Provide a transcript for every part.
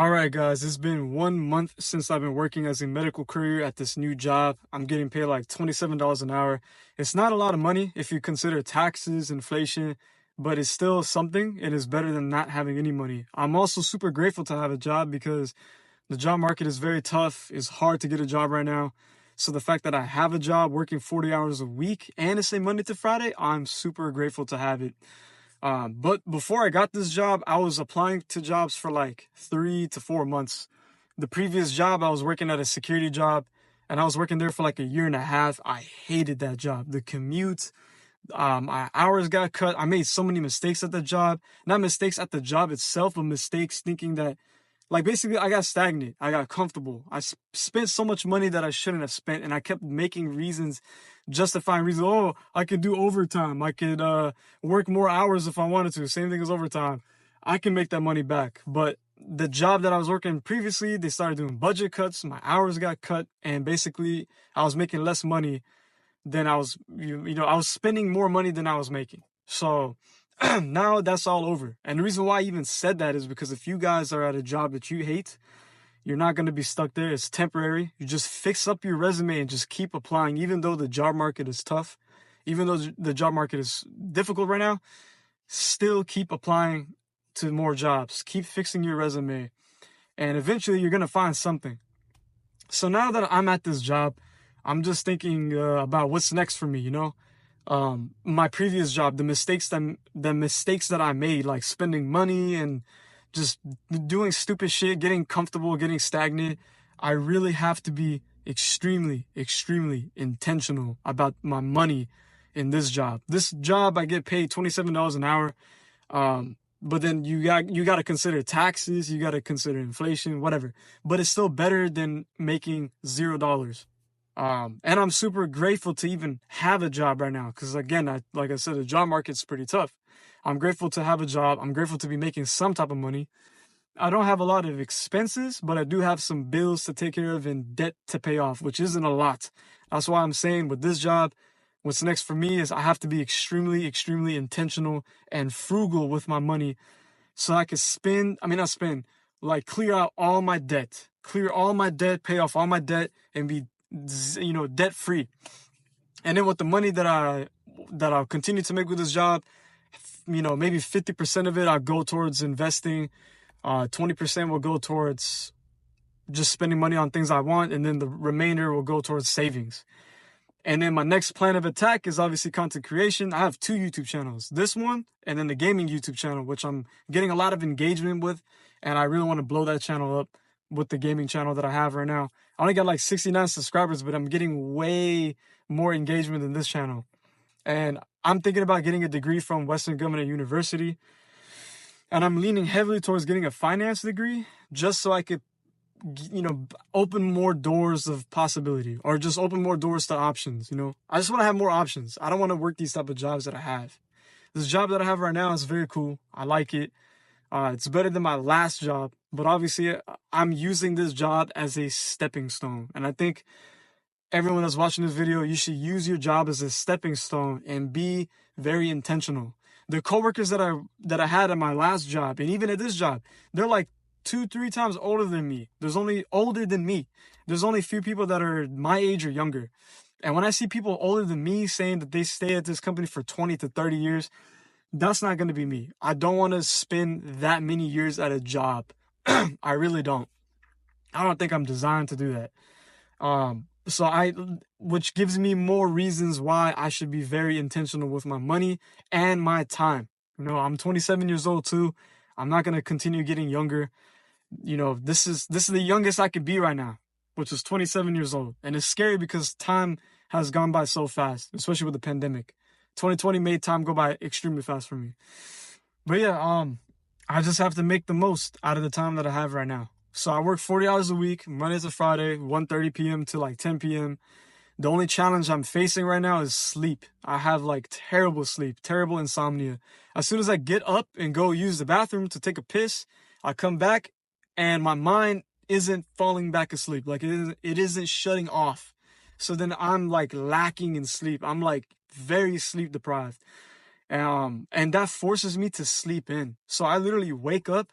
All right, guys, it's been 1 month since I've been working as a medical courier at this new job. I'm getting paid like $27 an hour. It's not a lot of money if you consider taxes, inflation, but it's still something. It is better than not having any money. I'm also super grateful to have a job because the job market is very tough. It's hard to get a job right now. So the fact that I have a job working 40 hours a week and it's a Monday to Friday, I'm super grateful to have it. But before I got this job, I was applying to jobs for like 3 to 4 months. The previous job, I was working at a security job and I was working there for like a year and a half. I hated that job. The commute, my hours got cut. I made so many mistakes at the job. Not mistakes at the job itself, but mistakes thinking that, like, basically, I got stagnant. I got comfortable. I spent so much money that I shouldn't have spent, and I kept making reasons, justifying reasons. Oh, I could do overtime. I could work more hours if I wanted to. Same thing as overtime. I can make that money back. But the job that I was working previously, they started doing budget cuts. My hours got cut, and basically, I was making less money than I was, I was spending more money than I was making. So now that's all over. And the reason why I even said that is because if you guys are at a job that you hate, you're not going to be stuck there. It's temporary. You just fix up your resume and just keep applying, even though the job market is tough, even though the job market is difficult right now, still keep applying to more jobs. Keep fixing your resume. And eventually you're going to find something. So now that I'm at this job, I'm just thinking about what's next for me, my previous job, the mistakes that I made, like spending money and just doing stupid shit, getting comfortable, getting stagnant. I really have to be extremely, extremely intentional about my money in this job. This job, I get paid $27 an hour. But then you got to consider taxes, you got to consider inflation, whatever. But it's still better than making $0. And I'm super grateful to even have a job right now. Because again, like I said, the job market's pretty tough. I'm grateful to have a job. I'm grateful to be making some type of money. I don't have a lot of expenses, but I do have some bills to take care of and debt to pay off, which isn't a lot. That's why I'm saying with this job, what's next for me is I have to be extremely, extremely intentional and frugal with my money so I can clear out all my debt, pay off all my debt and be debt free. And then with the money that I'll continue to make with this job, maybe 50% of it I'll go towards investing, 20% will go towards just spending money on things I want, and then the remainder will go towards savings. And then my next plan of attack is obviously content creation. I have 2 YouTube channels, this one and then the gaming YouTube channel, which I'm getting a lot of engagement with, and I really want to blow that channel up with the gaming channel that I have right now. I only got like 69 subscribers, but I'm getting way more engagement than this channel. And I'm thinking about getting a degree from Western Government University. And I'm leaning heavily towards getting a finance degree just so I could, open more doors of possibility or just open more doors to options. I just want to have more options. I don't want to work these type of jobs that I have. This job that I have right now is very cool. I like it. It's better than my last job, but obviously I'm using this job as a stepping stone. And I think everyone that's watching this video, you should use your job as a stepping stone and be very intentional. The coworkers that I had at my last job and even at this job, they're like 2-3 times older than me. There's only a few people that are my age or younger. And when I see people older than me saying that they stay at this company for 20 to 30 years, that's not going to be me. I don't want to spend that many years at a job. I really don't. I don't think I'm designed to do that. Which gives me more reasons why I should be very intentional with my money and my time. I'm 27 years old too. I'm not going to continue getting younger. This is the youngest I could be right now, which is 27 years old. And it's scary because time has gone by so fast, especially with the pandemic. 2020 made time go by extremely fast for me. But yeah, I just have to make the most out of the time that I have right now. So I work 40 hours a week, Monday to Friday, 1:30 p.m. to like 10 p.m. The only challenge I'm facing right now is sleep. I have like terrible sleep, terrible insomnia. As soon as I get up and go use the bathroom to take a piss, I come back and my mind isn't falling back asleep. Like it isn't shutting off. So then I'm like lacking in sleep. I'm like very sleep deprived. And that forces me to sleep in. So I literally wake up,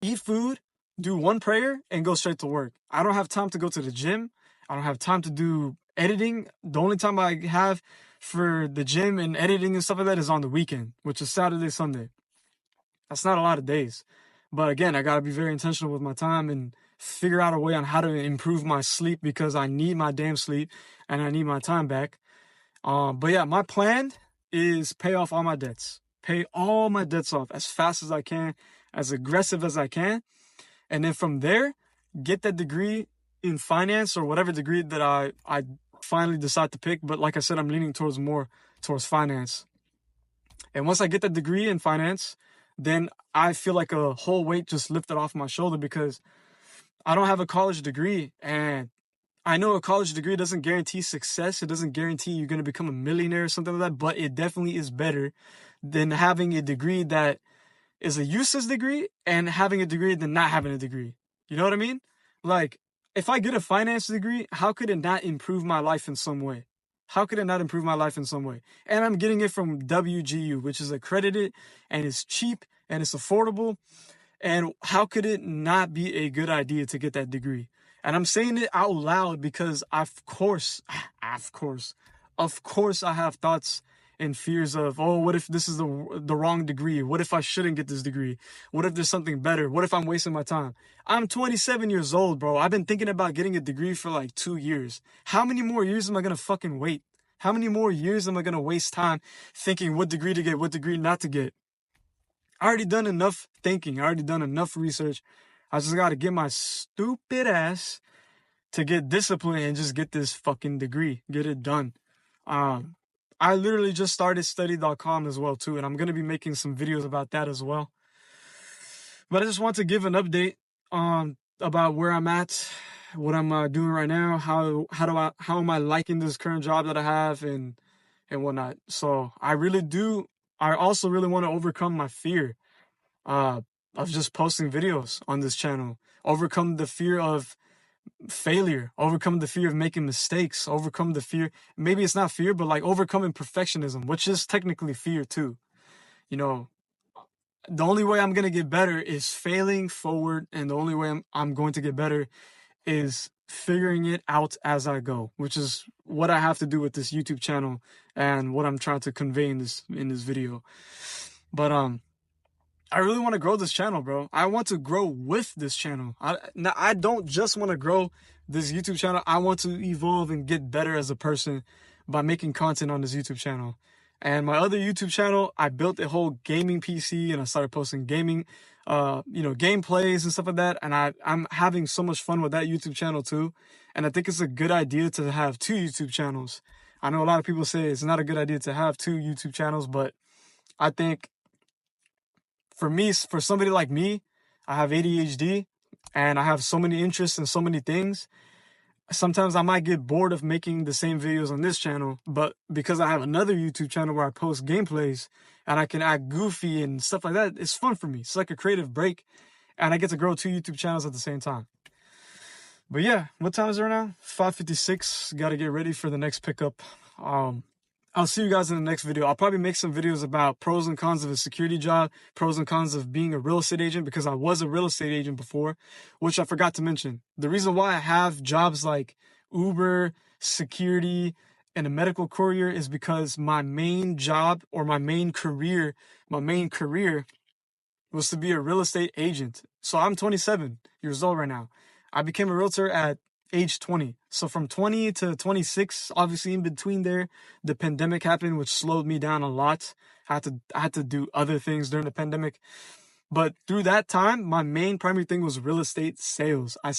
eat food, do one prayer, and go straight to work. I don't have time to go to the gym. I don't have time to do editing. The only time I have for the gym and editing and stuff like that is on the weekend, which is Saturday, Sunday. That's not a lot of days. But again, I got to be very intentional with my time and figure out a way on how to improve my sleep, because I need my damn sleep and I need my time back. But yeah, my plan is pay off all my debts. Pay all my debts off as fast as I can, as aggressive as I can. And then from there, get that degree in finance, or whatever degree that I finally decide to pick. But like I said, I'm leaning more towards finance. And once I get that degree in finance, then I feel like a whole weight just lifted off my shoulder, because I don't have a college degree. And I know a college degree doesn't guarantee success. It doesn't guarantee you're going to become a millionaire or something like that. But it definitely is better than having a degree that is a useless degree and having a degree than not having a degree. You know what I mean? Like, if I get a finance degree, how could it not improve my life in some way? How could it not improve my life in some way? And I'm getting it from WGU, which is accredited and it's cheap and it's affordable. And how could it not be a good idea to get that degree? And I'm saying it out loud because of course, I have thoughts and fears of, oh, what if this is the wrong degree? What if I shouldn't get this degree? What if there's something better? What if I'm wasting my time? I'm 27 years old, bro. I've been thinking about getting a degree for like 2 years. How many more years am I going to fucking wait? How many more years am I going to waste time thinking what degree to get, what degree not to get? I already done enough thinking. I already done enough research. I just got to get my stupid ass to get disciplined and just get this fucking degree. Get it done. I literally just started study.com as well too, and I'm going to be making some videos about that as well. But I just want to give an update about where I'm at, what I'm doing right now, how am I liking this current job that I have, and whatnot. So I also really want to overcome my fear of just posting videos on this channel, overcome the fear of failure, overcome the fear of making mistakes, overcome the fear, maybe it's not fear, but like overcoming perfectionism, which is technically fear too. You know, the only way I'm going to get better is failing forward, and the only way I'm going to get better is figuring it out as I go, which is what I have to do with this YouTube channel and what I'm trying to convey in this video. But I really want to grow this channel, bro. I want to grow with this channel. I don't just want to grow this YouTube channel. I want to evolve and get better as a person by making content on this YouTube channel. And my other YouTube channel, I built a whole gaming PC and I started posting gaming, gameplays and stuff like that. And I'm having so much fun with that YouTube channel too. And I think it's a good idea to have 2 YouTube channels. I know a lot of people say it's not a good idea to have 2 YouTube channels, but I think for me, for somebody like me, I have ADHD and I have so many interests in so many things. Sometimes I might get bored of making the same videos on this channel, but because I have another YouTube channel where I post gameplays and I can act goofy and stuff like that, it's fun for me. It's like a creative break, and I get to grow 2 YouTube channels at the same time. But yeah, what time is it right now? 5:56. Got to get ready for the next pickup. I'll see you guys in the next video. I'll probably make some videos about pros and cons of a security job, pros and cons of being a real estate agent, because I was a real estate agent before, which I forgot to mention. The reason why I have jobs like Uber, security, and a medical courier is because my main job, or my main career was to be a real estate agent. So I'm 27 years old right now. I became a realtor at age 20. So from 20 to 26, obviously in between there, the pandemic happened, which slowed me down a lot. I had to do other things during the pandemic. But through that time, my main primary thing was real estate sales. I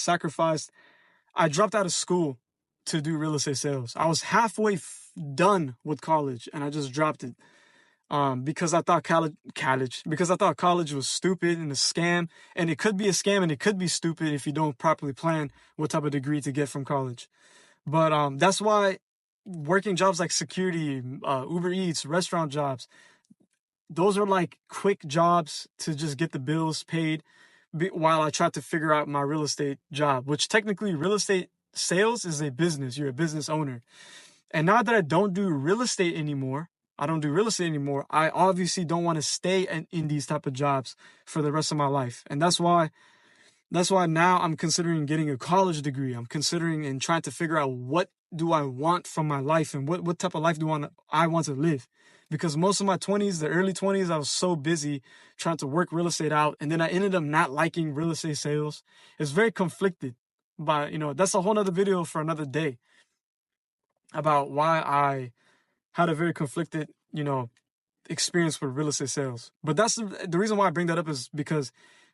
dropped out of school to do real estate sales. I was halfway done with college and I just dropped it. Because I thought college was stupid and a scam, and it could be a scam and it could be stupid if you don't properly plan what type of degree to get from college. But that's why working jobs like security, Uber Eats, restaurant jobs, those are like quick jobs to just get the bills paid while I try to figure out my real estate job, which technically real estate sales is a business. You're a business owner. And now that I don't do real estate anymore, I obviously don't want to stay in these type of jobs for the rest of my life. And that's why That's why now I'm considering getting a college degree. I'm considering and trying to figure out what do I want from my life and what type of life do I want to live. Because most of my 20s, the early 20s, I was so busy trying to work real estate out. And then I ended up not liking real estate sales. It's very conflicted. But, that's a whole nother video for another day about why I had a very conflicted, experience with real estate sales. But that's the reason why I bring that up is because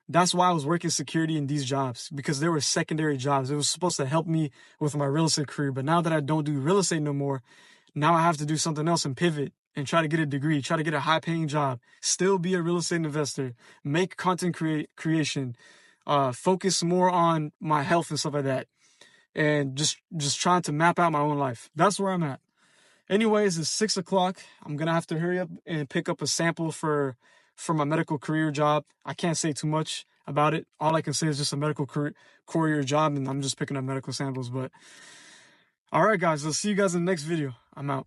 that's why I was working security in these jobs, because they were secondary jobs. It was supposed to help me with my real estate career. But now that I don't do real estate no more, now I have to do something else and pivot and try to get a degree, try to get a high paying job, still be a real estate investor, make content creation, focus more on my health and stuff like that. And just trying to map out my own life. That's where I'm at. Anyways, it's 6 o'clock. I'm going to have to hurry up and pick up a sample for my medical career job. I can't say too much about it. All I can say is just a medical courier job, and I'm just picking up medical samples. But all right, guys, I'll see you guys in the next video. I'm out.